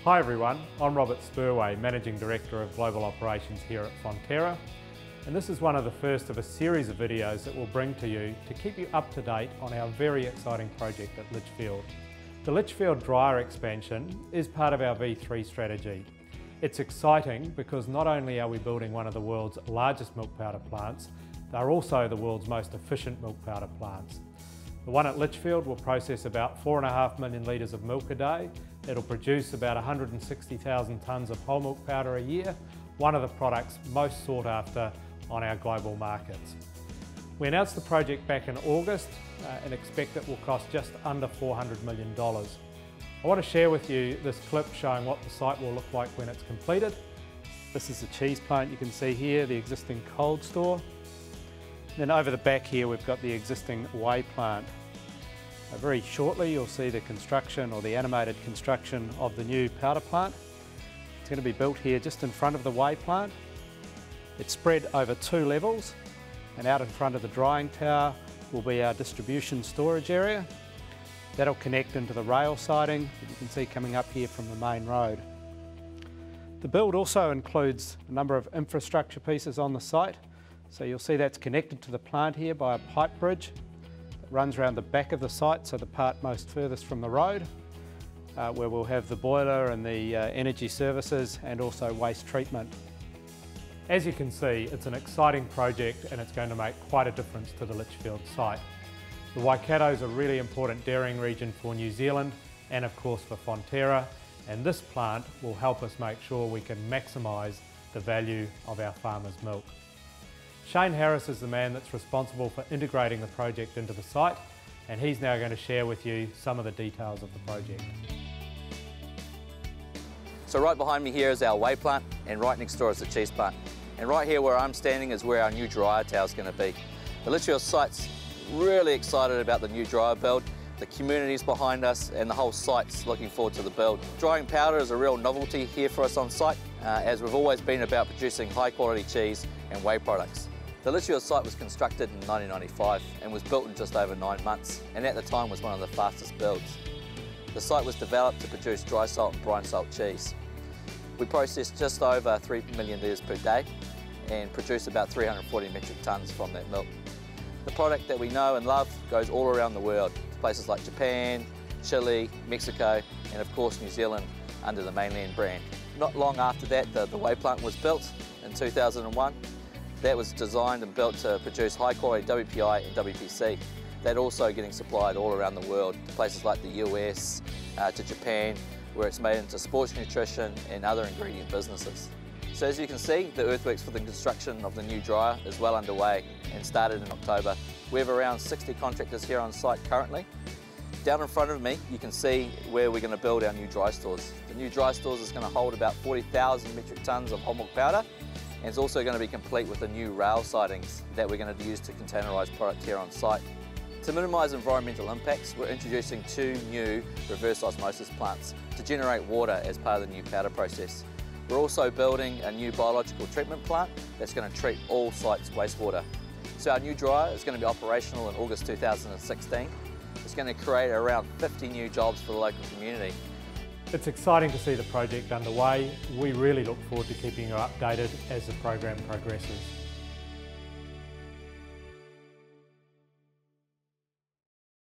Hi everyone, I'm Robert Spurway, Managing Director of Global Operations here at Fonterra, and this is one of the first of a series of videos that we'll bring to you to keep you up to date on our very exciting project at Lichfield. The Lichfield dryer expansion is part of our V3 strategy. It's exciting because not only are we building one of the world's largest milk powder plants, they're also the world's most efficient milk powder plants. The one at Lichfield will process about 4.5 million litres of milk a day. It'll produce about 160,000 tonnes of whole milk powder a year, one of the products most sought after on our global markets. We announced the project back in August and expect it will cost just under $400 million. I want to share with you this clip showing what the site will look like when it's completed. This is the cheese plant you can see here, the existing cold store. Then over the back here we've got the existing whey plant. Very shortly you'll see the construction or the animated construction of the new powder plant. It's going to be built here just in front of the whey plant. It's spread over 2 levels, and out in front of the drying tower will be our distribution storage area. That'll connect into the rail siding that you can see coming up here from the main road. The build also includes a number of infrastructure pieces on the site. So you'll see that's connected to the plant here by a pipe bridge that runs around the back of the site, so the part most furthest from the road, where we'll have the boiler and the energy services and also waste treatment. As you can see, it's an exciting project and it's going to make quite a difference to the Lichfield site. The Waikato is a really important dairying region for New Zealand and of course for Fonterra, and this plant will help us make sure we can maximise the value of our farmers' milk. Shane Harris is the man that's responsible for integrating the project into the site, and he's now going to share with you some of the details of the project. So right behind me here is our whey plant, and right next door is the cheese plant. And right here where I'm standing is where our new dryer tower is going to be. The Lichfield site's really excited about the new dryer build. The community's behind us and the whole site's looking forward to the build. Drying powder is a real novelty here for us on site, as we've always been about producing high quality cheese and whey products. The Lichfield site was constructed in 1995 and was built in just over 9 months, and at the time was one of the fastest builds. The site was developed to produce dry salt and brine salt cheese. We process just over 3 million litres per day and produce about 340 metric tonnes from that milk. The product that we know and love goes all around the world, to places like Japan, Chile, Mexico, and of course New Zealand under the Mainland brand. Not long after that, the whey plant was built in 2001. That was designed and built to produce high quality WPI and WPC. That also getting supplied all around the world, to places like the US, to Japan, where it's made into sports nutrition and other ingredient businesses. So as you can see, the earthworks for the construction of the new dryer is well underway and started in October. We have around 60 contractors here on site currently. Down in front of me, you can see where we're going to build our new dry stores. The new dry stores is going to hold about 40,000 metric tonnes of whole milk powder, and it's also going to be complete with the new rail sidings that we're going to use to containerise product here on site. To minimise environmental impacts, we're introducing 2 new reverse osmosis plants to generate water as part of the new powder process. We're also building a new biological treatment plant that's going to treat all sites' wastewater. So our new dryer is going to be operational in August 2016. It's going to create around 50 new jobs for the local community. It's exciting to see the project underway. We really look forward to keeping you updated as the program progresses.